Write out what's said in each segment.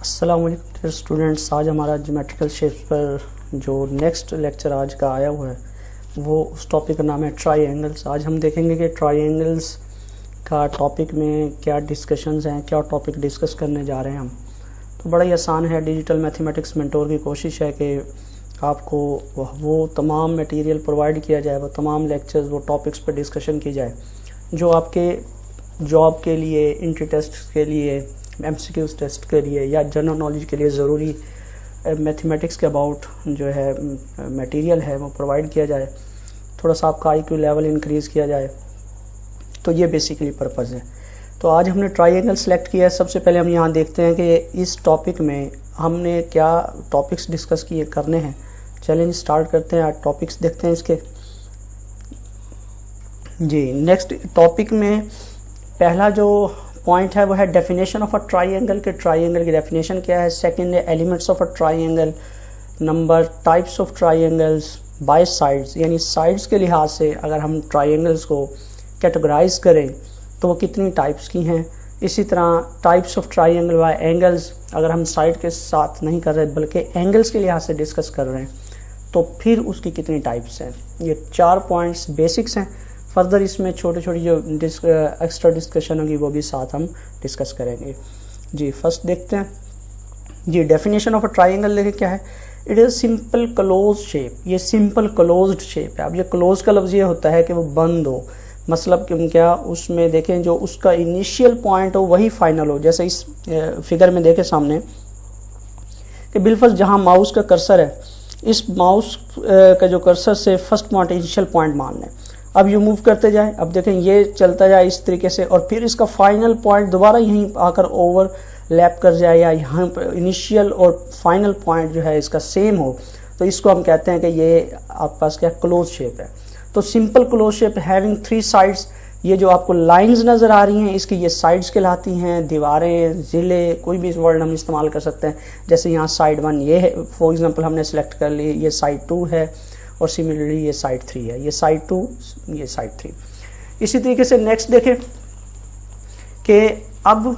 अस्सलाम वालेकुम dear students. आज हमारा ज्योमेट्रिकल शेप्स पर जो नेक्स्ट लेक्चर आज का आया हुआ है वो उस टॉपिक का नाम है ट्राइएंगल्स। आज हम देखेंगे कि ट्राइएंगल्स का टॉपिक में क्या डिस्कशंस हैं, क्या टॉपिक डिस्कस करने जा रहे हैं हम। तो बड़ा ही आसान है। डिजिटल मैथमेटिक्स मेंटोर की कोशिश है कि आपको वो तमाम मटेरियल प्रोवाइड किया जाए, वो तमाम लेक्चर्स, वो टॉपिक्स पर डिस्कशन की जाए जो आपके जॉब के लिए, इंट्री टेस्ट के लिए, एमसीक्यूज टेस्ट के लिए या जनरल नॉलेज के लिए ज़रूरी मैथमेटिक्स के अबाउट जो है मटेरियल है वो प्रोवाइड किया जाए, थोड़ा सा आपका आईक्यू लेवल इंक्रीज़ किया जाए। तो ये बेसिकली पर्पज़ है। तो आज हमने ट्राइएंगल सेलेक्ट किया है। सबसे पहले हम यहाँ देखते हैं कि इस टॉपिक में हमने क्या टॉपिक्स डिस्कस किए करने हैं। चलेंज स्टार्ट करते हैं। आज टॉपिक्स देखते हैं इसके। जी, नेक्स्ट टॉपिक में पहला जो पॉइंट है वो है डेफिनेशन ऑफ अ ट्राइएंगल के ट्राइएंगल की डेफिनेशन क्या है। सेकंड है elements of a triangle. Number types of triangles by sides, यानी साइड्स के लिहाज से अगर हम ट्राइएंगल्स को कैटेगराइज करें तो वो कितनी टाइप्स की हैं। इसी तरह types of triangle by angles, अगर हम साइड के साथ नहीं कर रहे बल्कि एंगल्स के लिहाज से डिस्कस कर रहे हैं तो फिर उसकी कितनी टाइप्स हैं। ये 4 पॉइंट्स बेसिक्स हैं। फर्दर इसमें छोटी छोटी जो एक्स्ट्रा डिस्कशन होगी वो भी साथ हम डिस्कस करेंगे। जी, फर्स्ट देखते हैं। जी, डेफिनेशन ऑफ अ ट्राइएंगल देखें क्या है। It is simple close shape. ये सिंपल क्लोज्ड शेप है। अब ये क्लोज का लफ्ज़ ये होता है कि वो बंद हो, मतलब कि क्या उसमें देखें जो उसका इनिशियल पॉइंट हो वही फाइनल हो। जैसे इस फिगर में देखें सामने कि बिल्कुल जहाँ माउस का कर्सर है, इस माउस का जो कर्सर से फर्स्ट पॉइंट इनिशियल पॉइंट मान लें। अब यू मूव करते जाए, अब देखें ये चलता जाए इस तरीके से और फिर इसका फाइनल पॉइंट दोबारा यहीं आकर ओवरलैप कर जाए या यहाँ पर इनिशियल और फाइनल पॉइंट जो है इसका सेम हो, तो इसको हम कहते हैं कि ये आपके पास क्या क्लोज शेप है। तो simple close shape having 3 sides. ये जो आपको लाइंस नज़र आ रही हैं इसकी ये साइड्स कहलाती हैं। दीवारें, ज़िले, कोई भी वर्ड हम इस्तेमाल कर सकते हैं। जैसे यहाँ साइड 1 ये है, फॉर एग्जांपल हमने सेलेक्ट कर ली, ये साइड 2 है और सिमिलरली ये साइड 3 है, ये साइड 2, ये साइड 3। इसी तरीके से नेक्स्ट देखें कि अब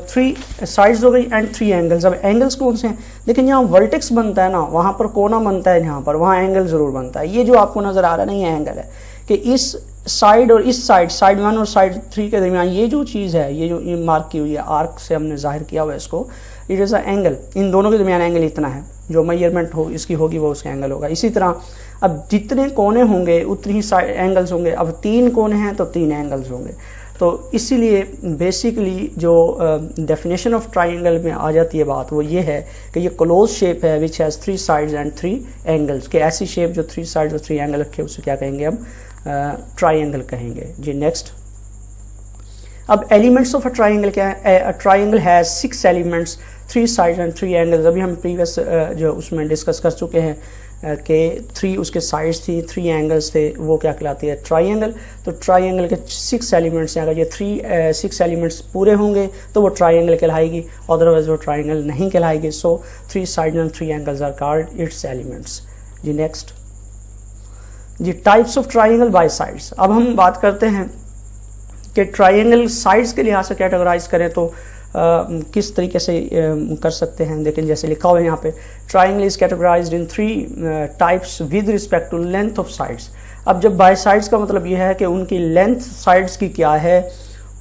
3 साइड्स हो गई एंड 3 एंगल्स। अब एंगल्स कौन से हैं? लेकिन यहाँ वर्टेक्स बनता है ना, वहाँ पर कोना बनता है, यहाँ पर वहाँ एंगल ज़रूर बनता है। ये जो आपको नज़र आ रहा है ना, ये एंगल है कि इस साइड और इस साइड, साइड 1 और साइड 3 के दरमियान ये जो चीज़ है, ये जो मार्क की हुई है, आर्क से हमने जाहिर किया हुआ है इसको, इट इज़ अ एंगल। इन दोनों के दरमियान एंगल इतना है, जो मेजरमेंट हो इसकी होगी वो उसका एंगल होगा। इसी तरह अब जितने कोने होंगे उतनी ही साइड एंगल्स होंगे। अब 3 कोने हैं तो 3 एंगल्स होंगे। तो इसीलिए बेसिकली जो डेफिनेशन ऑफ ट्राइंगल में आ जाती है बात वो ये है कि ये क्लोज शेप है which has 3 sides and 3 angles. के ऐसी शेप जो 3 साइड्स और 3 एंगल रखे उसे क्या कहेंगे हम? ट्राइंगल कहेंगे। जी, नेक्स्ट। अब एलिमेंट्स ऑफ अ ट्राइंगल क्या है? A triangle has 6 elements, 3 sides and 3 angles. अभी हम प्रीवियस जो उसमें डिस्कस कर चुके हैं कि 3 उसके साइड्स थी, 3 एंगल्स थे, वो क्या कहलाती है? ट्राइएंगल। तो ट्राइएंगल के 6 एलिमेंट्स हैं। अगर ये 6 एलिमेंट्स पूरे होंगे तो वो ट्राइएंगल कहलाएगी, अदरवाइज वो ट्राइएंगल नहीं कहलाएगी। So 3 sides and 3 angles are called its elements. जी, नेक्स्ट। जी, types of triangle by sides. अब हम बात करते हैं कि ट्राइएंगल साइड्स के लिहाज से कैटेगराइज करें तो किस तरीके से कर सकते हैं। लेकिन जैसे लिखा हुआ है यहाँ पे, triangle is categorized in 3 types with respect to length of sides. अब जब बाय साइड्स का मतलब ये है कि उनकी लेंथ साइड्स की क्या है,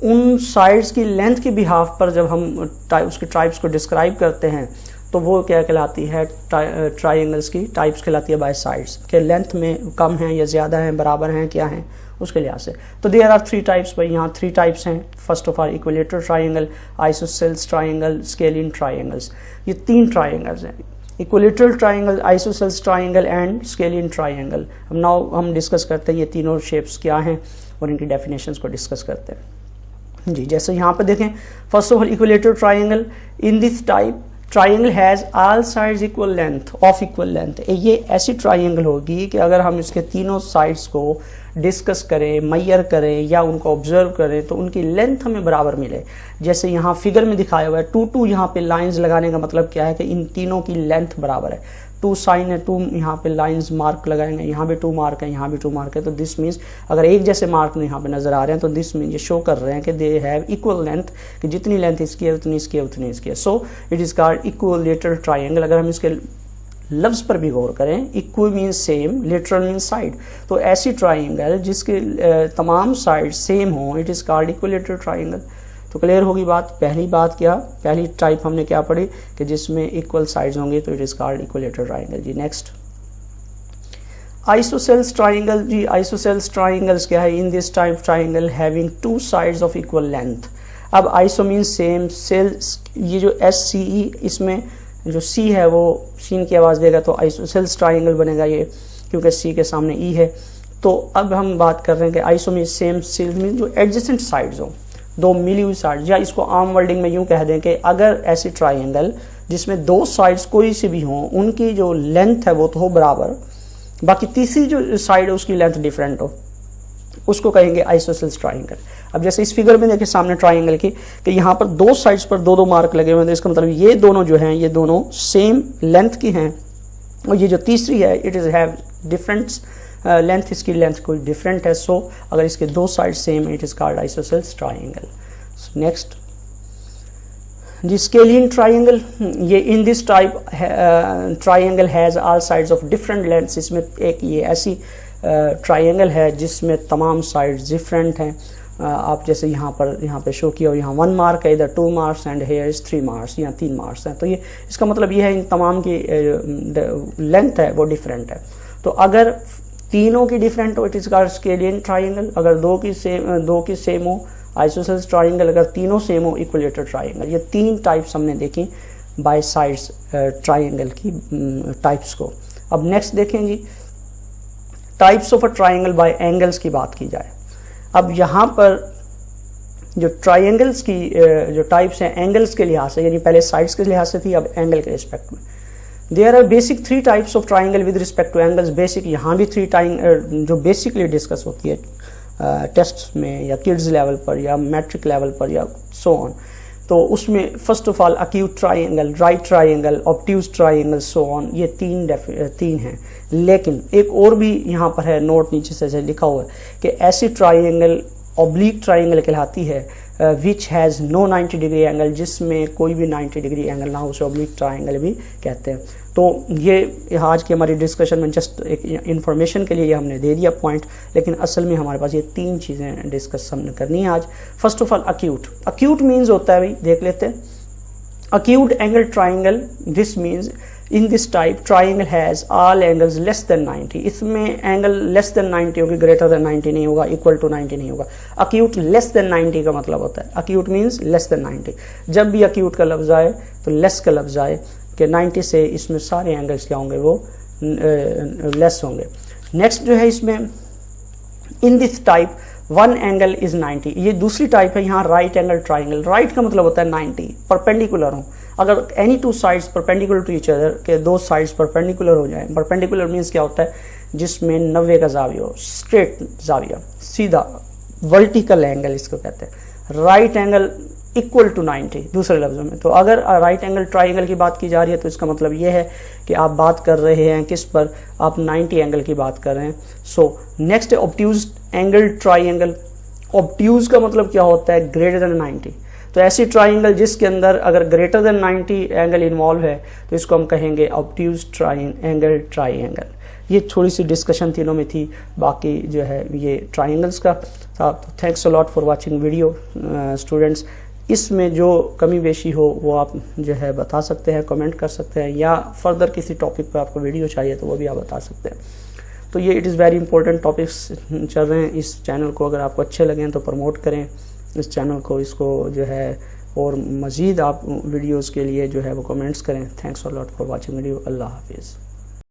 उन साइड्स की लेंथ के बिहाफ पर जब हम उसकी टाइप्स को डिस्क्राइब करते हैं तो वो क्या कहलाती है? ट्राइंगल्स की टाइप्स कहलाती है बाय साइड्स के लेंथ में कम है या ज़्यादा है, बराबर हैं, क्या हैं उसके लिहाज से। तो देयर आर 3 टाइप्स। भाई यहाँ 3 टाइप्स हैं। First of all equilateral triangle, isosceles triangle, scalene triangles. ये 3 ट्राइंगल्स हैं, equilateral triangle, isosceles triangle and scalene triangle. अब नाउ हम डिस्कस करते हैं ये तीनों शेप्स क्या हैं और इनकी डेफिनेशंस को डिस्कस करते हैं। जी, जैसे यहाँ पर देखें, first of all equilateral triangle. In this type triangle has all sides equal length of equal length. ये ऐसी ट्राइंगल होगी कि अगर हम इसके तीनों साइड्स को डिस्कस करें, मेजर करें या उनको ऑब्जर्व करें तो उनकी लेंथ हमें बराबर मिले। जैसे यहाँ फिगर में दिखाया हुआ है 2 2 यहाँ पे लाइंस लगाने का मतलब क्या है कि इन तीनों की लेंथ बराबर है। 2 साइन है, 2 यहाँ पे लाइंस मार्क लगाएंगे, यहाँ भी 2 मार्क है, यहाँ भी 2 मार्क है, तो दिस मीन्स अगर एक जैसे मार्क यहाँ पे नजर आ रहे हैं तो दिस मीन्स ये शो कर रहे हैं कि दे हैव इक्वल लेंथ, कि जितनी लेंथ इसकी है उतनी इसकी है उतनी इसकी है। So it is called equilateral triangle. अगर हम इसके लफ्ज पर भी गौर करें, equi means same, lateral means side, तो ऐसी ट्राइंगल जिसके तमाम साइड सेम हो it is called equilateral triangle. तो क्लियर होगी बात। पहली बात क्या, पहली टाइप हमने क्या पढ़ी कि जिसमें इक्वल साइड्स होंगे तो it is called equilateral triangle. जी नेक्स्ट आइसोसेल्स ट्राइंगल। जी आइसोसेल्स ट्राइंगल्स क्या है, in this type triangle having 2 sides of equal length. अब आइसो मीन्स सेम, सेल्स ये जो SCE इसमें जो C है वो सीन की आवाज़ देगा तो आइसोसेल्स ट्राइंगल बनेगा ये, क्योंकि C के सामने E है। तो अब हम बात कर रहे हैं कि iso means same, sales means जो एडजेसेंट साइड्स हो, 2 मिली हुई साइड्स, या इसको आम वर्डिंग में यूं कह दें कि अगर ऐसी ट्राइंगल जिसमें 2 साइड्स कोई सी भी हों उनकी जो लेंथ है वो तो हो बराबर, बाकी तीसरी जो साइड है उसकी लेंथ डिफरेंट हो, उसको कहेंगे आइसोसेल्स ट्राइंगल। अब जैसे इस फिगर में देखिए सामने ट्राइंगल की कि यहाँ पर 2 साइड्स पर 2 मार्क लगे हुए हैं, तो इसका मतलब ये दोनों जो हैं ये दोनों सेम लेंथ की हैं, और ये जो तीसरी है it is have different length, इसकी लेंथ कोई डिफरेंट है। सो अगर इसके 2 side same it is called isosceles triangle. Next जी स्केलियन ट्राइंगल। ये in this type triangle has all sides of different lengths. इसमें एक ये ऐसी ट्राइंगल है जिसमें तमाम साइड्स डिफरेंट हैं। आप जैसे यहाँ पे शो किया और यहाँ 1 मार्क है, इधर 2 marks and here is 3 marks, यहाँ 3 मार्क्स हैं। तो ये इसका मतलब ये है इन तमाम की लेंथ है वो डिफरेंट है। तो अगर तीनों की डिफरेंट हो it is called scalene triangle. अगर 2 की सेम हो आइसोसेल्स ट्राइंगल, अगर तीनों सेम हो इक्विलेटरल ट्राइंगल। ये 3 टाइप्स हमने देखी बाय साइड्स ट्राइंगल की टाइप्स को। अब नेक्स्ट देखें जी types of a triangle by angles की बात की जाए। अब यहाँ पर जो ट्राइंगल्स की जो टाइप्स हैं एंगल्स के लिहाज से, यानी पहले साइड्स के लिहाज से थी, अब एंगल के रिस्पेक्ट में। There are basic 3 types of triangle with respect to angles. Basic यहाँ भी 3 जो बेसिकली डिस्कस होती है टेस्ट में या किड्स लेवल पर या मैट्रिक लेवल पर या सो ऑन। तो उसमें first of all acute triangle, right triangle, obtuse triangle, so on, ये 3 हैं। लेकिन एक और भी यहाँ पर है, नोट नीचे से लिखा हुआ है कि ऐसी ट्राइंगल ऑब्लिक ट्राइंगल कहलाती है which has no 90 degree angle, जिसमें कोई भी 90 डिग्री एंगल ना हो, उसे ऑब्लिक ट्राइंगल भी कहते हैं। तो ये आज की हमारी डिस्कशन में जस्ट एक इन्फॉर्मेशन के लिए ये हमने दे दिया पॉइंट, लेकिन असल में हमारे पास ये 3 चीज़ें डिस्कस हमने करनी है आज। First of all acute. Acute means होता है, भाई देख लेते हैं, acute angle triangle. This means in this type triangle has all angles less than 90। इसमें एंगल लेस देन 90 होगी, ग्रेटर देन 90 नहीं होगा, इक्वल टू 90 नहीं होगा। अक्यूट लेस देन 90 का मतलब होता है, अक्यूट मीन्स लेस देन 90। जब भी अक्यूट का लफ्ज़ आए तो लेस का लफ्ज़ आए कि 90 से इसमें सारे एंगल्स क्या होंगे, वो लेस होंगे। नेक्स्ट जो है इसमें इन दिस टाइप 1 एंगल इज 90। ये दूसरी टाइप है यहाँ राइट एंगल ट्राइंगल। राइट का मतलब होता है 90, परपेंडिकुलर हो। अगर any 2 sides perpendicular to each other, के 2 साइड्स परपेंडिकुलर हो जाए। परपेंडिकुलर मीन्स क्या होता है, जिसमें 90 का जाविया हो, स्ट्रेट जाविया, सीधा वर्टिकल एंगल इसको कहते हैं। राइट एंगल इक्वल टू 90 दूसरे लफ्ज़ों में। तो अगर राइट एंगल ट्राइंगल की बात की जा रही है तो इसका मतलब ये है कि आप बात कर रहे हैं किस पर, आप 90 एंगल की बात कर रहे हैं। सो नेक्स्ट है ऑब्ट्यूज एंगल ट्राइंगल। ऑब्ट्यूज का मतलब क्या होता है, ग्रेटर देन 90। तो ऐसी ट्राइंगल जिसके अंदर अगर ग्रेटर देन 90 एंगल इन्वॉल्व है तो इसको हम कहेंगे ऑब्ट्यूज एंगल ट्राइंगल। ये थोड़ी सी डिस्कशन तीनों में थी, बाकी जो है ये ट्राइंगल्स का था। तो thanks a lot for watching video students. इसमें जो कमी बेशी हो वो आप जो है बता सकते हैं, कमेंट कर सकते हैं, या फर्दर किसी टॉपिक पर आपको वीडियो चाहिए तो वो भी आप बता सकते हैं। तो ये it is very important topics चल रहे हैं। इस चैनल को अगर आपको अच्छे लगें तो प्रमोट करें इस चैनल को, इसको जो है, और मज़ीद आप वीडियोज़ के लिए जो है वो कमेंट्स करें। Thanks a lot for watching video. Allah हाफिज़।